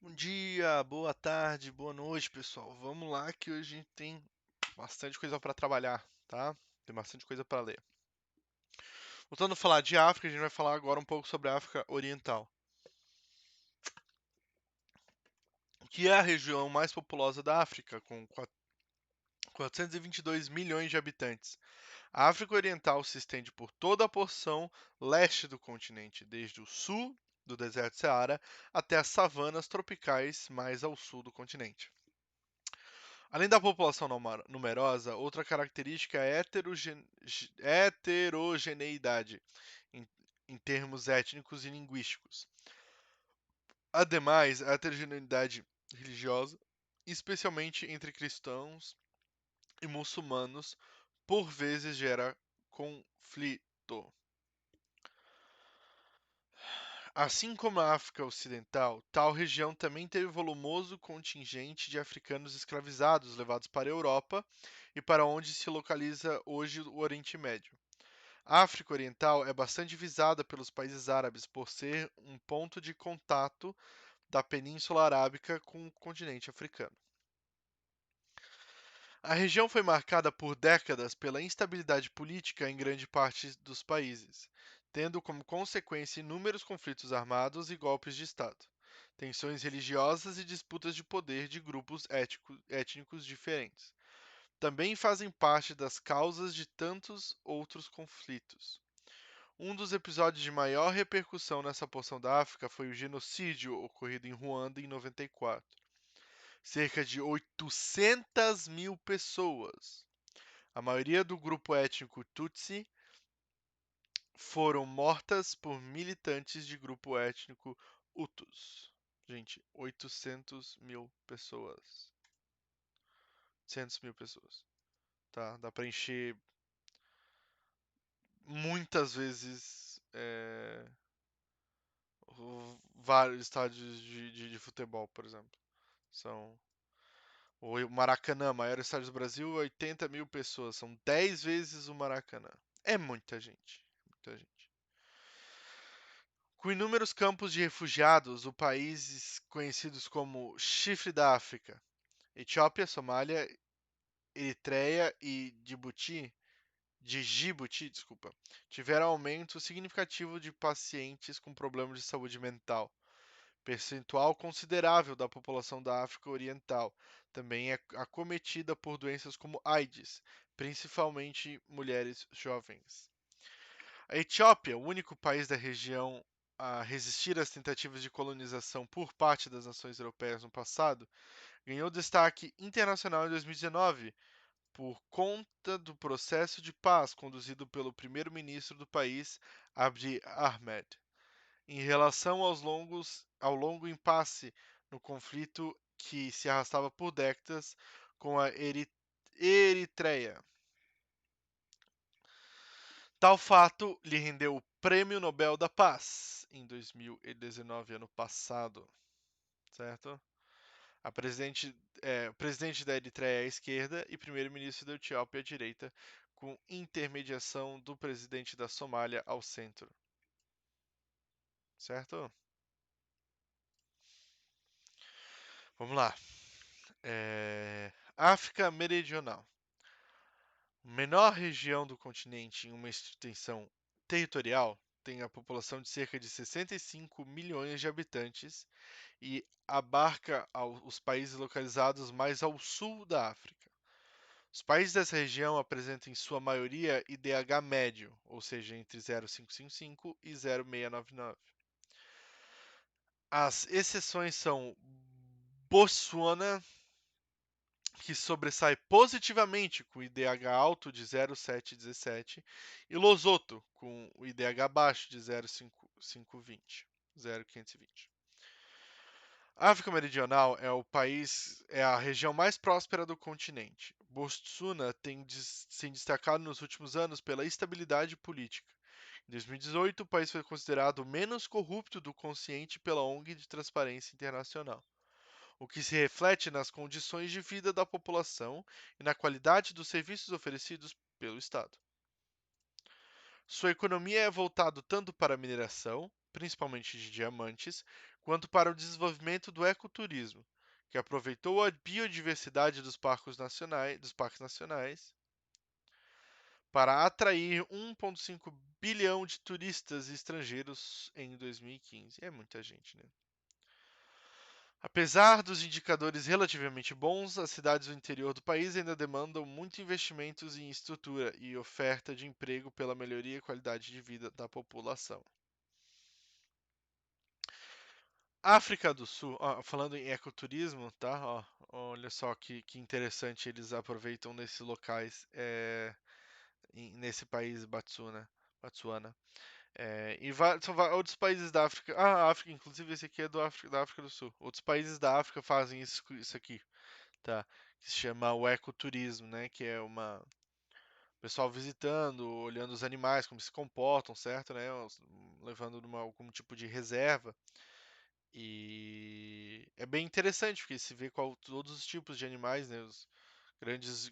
Bom dia, boa tarde, boa noite, pessoal. Vamos lá que hoje a gente tem bastante coisa para trabalhar, tá? Tem bastante coisa para ler. Voltando a falar de África, a gente vai falar agora um pouco sobre a África Oriental, que é a região mais populosa da África, com 422 milhões de habitantes. A África Oriental se estende por toda a porção leste do continente, desde o sul do deserto Saara até as savanas tropicais mais ao sul do continente. Além da população numerosa, outra característica é a heterogeneidade em, em termos étnicos e linguísticos. Ademais, a heterogeneidade religiosa, especialmente entre cristãos e muçulmanos, por vezes gera conflito. Assim como a África Ocidental, tal região também teve volumoso contingente de africanos escravizados levados para a Europa e para onde se localiza hoje o Oriente Médio. A África Oriental é bastante visada pelos países árabes por ser um ponto de contato da Península Arábica com o continente africano. A região foi marcada por décadas pela instabilidade política em grande parte dos países, tendo como consequência inúmeros conflitos armados e golpes de Estado, tensões religiosas e disputas de poder de grupos étnicos diferentes. Também fazem parte das causas de tantos outros conflitos. Um dos episódios de maior repercussão nessa porção da África foi o genocídio ocorrido em Ruanda em 94. Cerca de 800 mil pessoas, a maioria do grupo étnico Tutsi, foram mortas por militantes de grupo étnico Hutus. Gente, 800 mil pessoas. 800 mil pessoas. Tá? Dá pra encher muitas vezes vários estádios de futebol, por exemplo. São o Maracanã, maior estádio do Brasil, 80 mil pessoas. São 10 vezes o Maracanã. É muita gente. Muita gente. Com inúmeros campos de refugiados, o países conhecidos como Chifre da África, Etiópia, Somália, Eritreia e Djibouti, desculpa, tiveram aumento significativo de pacientes com problemas de saúde mental. Percentual considerável da população da África Oriental também é acometida por doenças como AIDS, principalmente mulheres jovens. A Etiópia, o único país da região a resistir às tentativas de colonização por parte das nações europeias no passado, ganhou destaque internacional em 2019 por conta do processo de paz conduzido pelo primeiro-ministro do país, Abiy Ahmed, em relação ao longo impasse no conflito que se arrastava por décadas com a Eritreia. Tal fato lhe rendeu o Prêmio Nobel da Paz em 2019, ano passado, certo? O presidente da Eritreia à esquerda e primeiro-ministro da Etiópia à direita, com intermediação do presidente da Somália ao centro, certo? Vamos lá. África Meridional. Menor região do continente em uma extensão territorial, tem a população de cerca de 65 milhões de habitantes e abarca os países localizados mais ao sul da África. Os países dessa região apresentam em sua maioria IDH médio, ou seja, entre 0,555 e 0,699. As exceções são Botsuana, que sobressai positivamente com o IDH alto de 0,717, e Losoto, com o IDH baixo de 0,520. 0,520. A África Meridional é a região mais próspera do continente. Botswana tem se destacado nos últimos anos pela estabilidade política. Em 2018, o país foi considerado o menos corrupto do consciente pela ONG de Transparência Internacional, o que se reflete nas condições de vida da população e na qualidade dos serviços oferecidos pelo Estado. Sua economia é voltada tanto para a mineração, principalmente de diamantes, quanto para o desenvolvimento do ecoturismo, que aproveitou a biodiversidade dos parques nacionais para atrair 1,5 bilhão de turistas estrangeiros em 2015. É muita gente, né? Apesar dos indicadores relativamente bons, as cidades do interior do país ainda demandam muito investimentos em estrutura e oferta de emprego pela melhoria e qualidade de vida da população. África do Sul, ó, falando em ecoturismo, tá? Ó, olha só que interessante eles aproveitam nesses locais, nesse país Botsuana. São outros países da África. Ah, a África, inclusive esse aqui é da África do Sul. Outros países da África fazem isso aqui, tá? Que se chama o ecoturismo, né? Que é uma pessoal visitando, olhando os animais, como se comportam, certo, né? Levando numa algum tipo de reserva. E é bem interessante porque se vê todos os tipos de animais, né? Os grandes,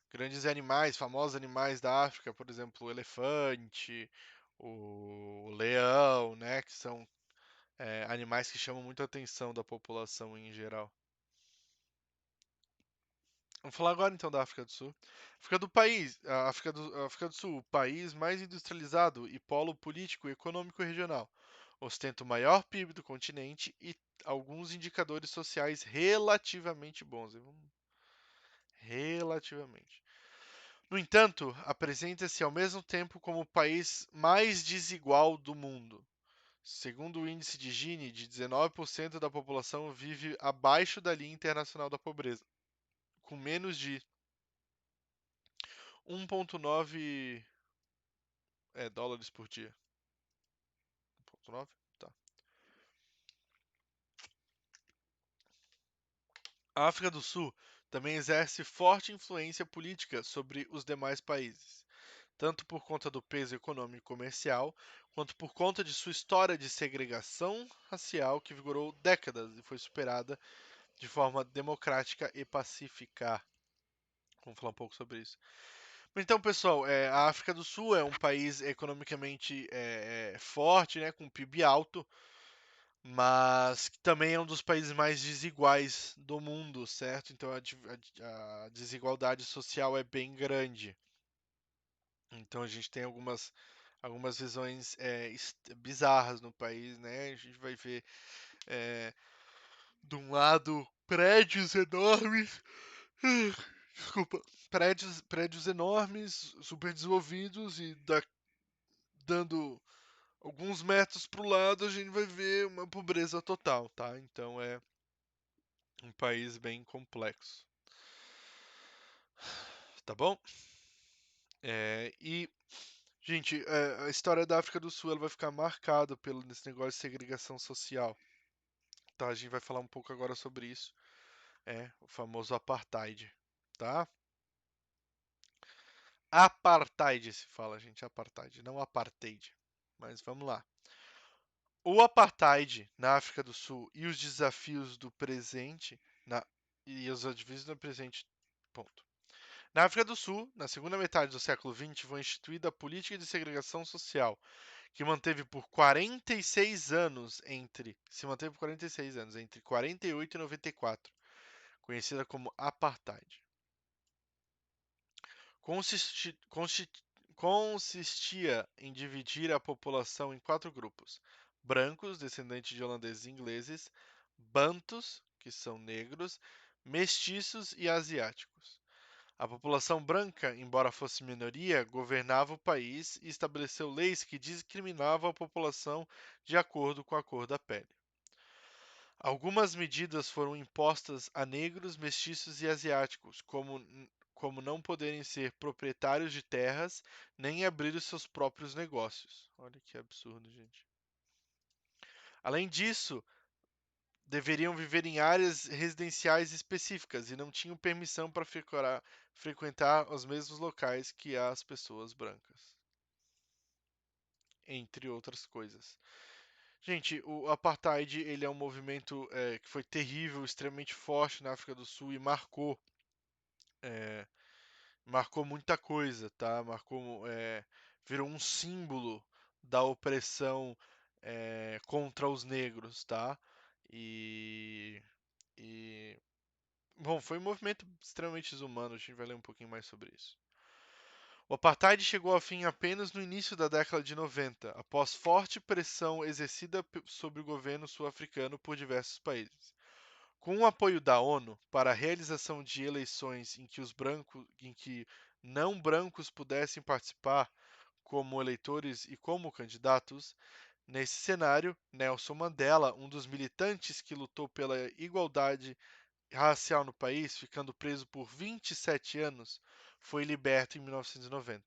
grandes animais, famosos animais da África, por exemplo, o elefante, o leão, né? Que são animais que chamam muito a atenção da população em geral. Vamos falar agora então da África do Sul. A África do Sul, o país mais industrializado e polo político e econômico regional. Ostenta o maior PIB do continente e alguns indicadores sociais relativamente bons. Relativamente. No entanto, apresenta-se ao mesmo tempo como o país mais desigual do mundo. Segundo o índice de Gini, de 19% da população vive abaixo da linha internacional da pobreza, com menos de 1,9 dólares por dia. 1,9? Tá. A África do Sul também exerce forte influência política sobre os demais países, tanto por conta do peso econômico e comercial, quanto por conta de sua história de segregação racial que vigorou décadas e foi superada de forma democrática e pacífica. Vamos falar um pouco sobre isso. Então, pessoal, a África do Sul é um país economicamente forte, né, com PIB alto, mas que também é um dos países mais desiguais do mundo, certo? Então a desigualdade social é bem grande. Então a gente tem algumas visões bizarras no país, né? A gente vai ver é, de um lado prédios enormes, desculpa, prédios enormes, super desenvolvidos e dando alguns metros para o lado a gente vai ver uma pobreza total, tá? Então é um país bem complexo, tá bom? E gente, a história da África do Sul ela vai ficar marcada pelo nesse negócio de segregação social, tá? A gente vai falar um pouco agora sobre isso, o famoso apartheid, tá? Apartheid se fala, gente, apartheid, não apartheid. Mas vamos lá. O apartheid na África do Sul e os desafios do presente e os desafios do presente. Ponto. Na África do Sul, na segunda metade do século XX, foi instituída a política de segregação social, que manteve por 46 anos se manteve por 46 anos entre 48 e 94, conhecida como apartheid. Consistia em dividir a população em quatro grupos: brancos, descendentes de holandeses e ingleses, bantus, que são negros, mestiços e asiáticos. A população branca, embora fosse minoria, governava o país e estabeleceu leis que discriminavam a população de acordo com a cor da pele. Algumas medidas foram impostas a negros, mestiços e asiáticos, como não poderem ser proprietários de terras nem abrir os seus próprios negócios. Olha que absurdo, gente. Além disso, deveriam viver em áreas residenciais específicas e não tinham permissão para frequentar os mesmos locais que as pessoas brancas, entre outras coisas. Gente, o apartheid ele é um movimento que foi terrível, extremamente forte na África do Sul e é, marcou muita coisa, tá? Virou um símbolo da opressão contra os negros, tá? E, e, bom, foi um movimento extremamente desumano, a gente vai ler um pouquinho mais sobre isso. O apartheid chegou ao fim apenas no início da década de 90, após forte pressão exercida sobre o governo sul-africano por diversos países. Com o apoio da ONU para a realização de eleições em que não brancos pudessem participar como eleitores e como candidatos, nesse cenário, Nelson Mandela, um dos militantes que lutou pela igualdade racial no país, ficando preso por 27 anos, foi liberto em 1990.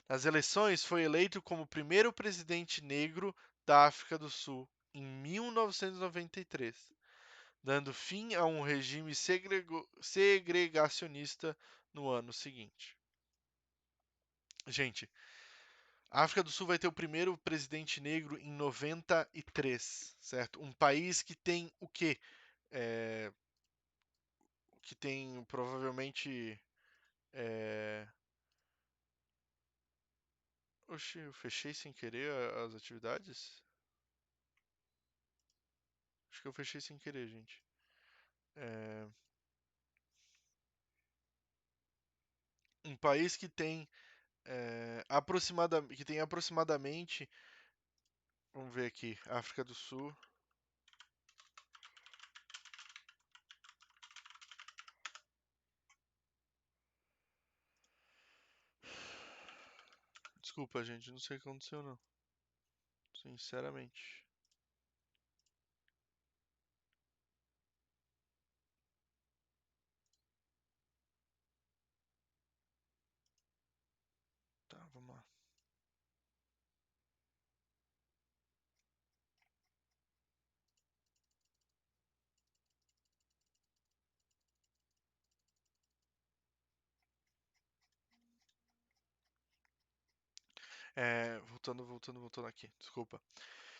Nas eleições, foi eleito como o primeiro presidente negro da África do Sul em 1993, dando fim a um regime segregacionista no ano seguinte. Gente, a África do Sul vai ter o primeiro presidente negro em 93, certo? Um país que tem o quê? É, que tem provavelmente. É... Oxi, eu fechei sem querer as atividades? Acho que eu fechei sem querer, gente. É... Um país que tem, aproximadamente. Vamos ver aqui. África do Sul. Desculpa, gente, não sei o que aconteceu, não. Sinceramente. Tá, vamos lá. Voltando aqui, desculpa.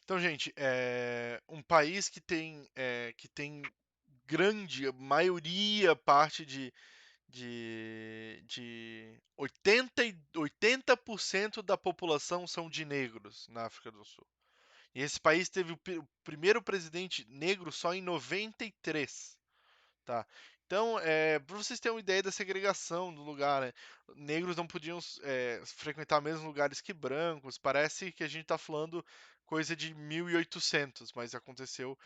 Então, gente, um país que tem grande, maioria, parte de 80% da população são de negros na África do Sul. E esse país teve o primeiro presidente negro só em 93. Tá. Então, para vocês terem uma ideia da segregação do lugar, né? Negros não podiam frequentar mesmos lugares que brancos. Parece que a gente está falando coisa de 1800, mas aconteceu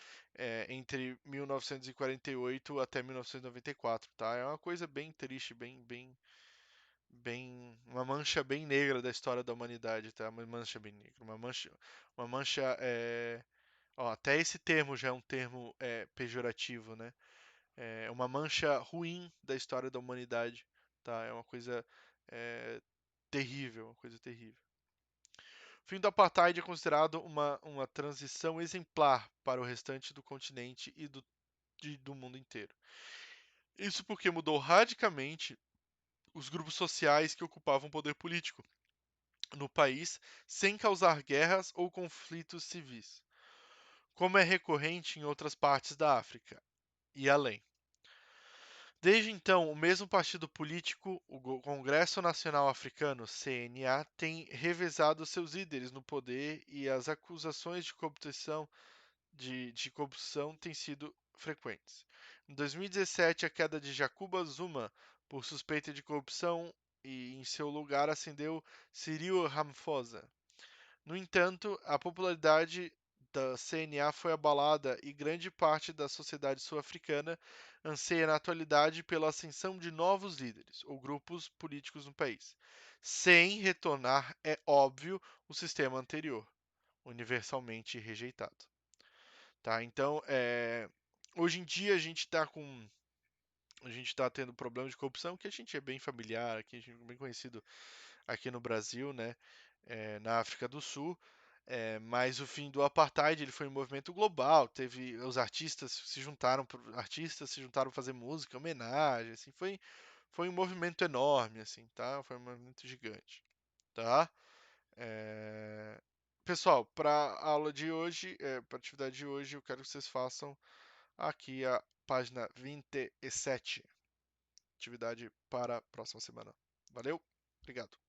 entre 1948 até 1994, tá? É uma coisa bem triste, uma mancha bem negra da história da humanidade, tá? Uma mancha bem negra, uma mancha, ó, até esse termo já é um termo pejorativo, né? É uma mancha ruim da história da humanidade, tá? É uma coisa é, terrível, uma coisa terrível. O fim do apartheid é considerado uma transição exemplar para o restante do continente do mundo inteiro. Isso porque mudou radicalmente os grupos sociais que ocupavam o poder político no país sem causar guerras ou conflitos civis, como é recorrente em outras partes da África e além. Desde então, o mesmo partido político, o Congresso Nacional Africano, CNA, tem revezado seus líderes no poder e as acusações de corrupção têm sido frequentes. Em 2017, a queda de Jacob Zuma por suspeita de corrupção e em seu lugar ascendeu Cyril Ramaphosa. No entanto, a popularidade da CNA foi abalada e grande parte da sociedade sul-africana anseia na atualidade pela ascensão de novos líderes ou grupos políticos no país, sem retornar, é óbvio, o sistema anterior, universalmente rejeitado. Tá? Então, hoje em dia a gente está tendo problemas de corrupção que a gente é bem familiar, que a gente é bem conhecido aqui no Brasil, né? Na África do Sul. Mas o fim do apartheid ele foi um movimento global. Teve os artistas se juntaram para fazer música, homenagem, assim, foi um movimento enorme, assim, tá? Foi um movimento gigante, tá? É, Pessoal, para a aula de hoje, para a atividade de hoje, eu quero que vocês façam aqui a página 27, atividade para a próxima semana. Valeu, obrigado.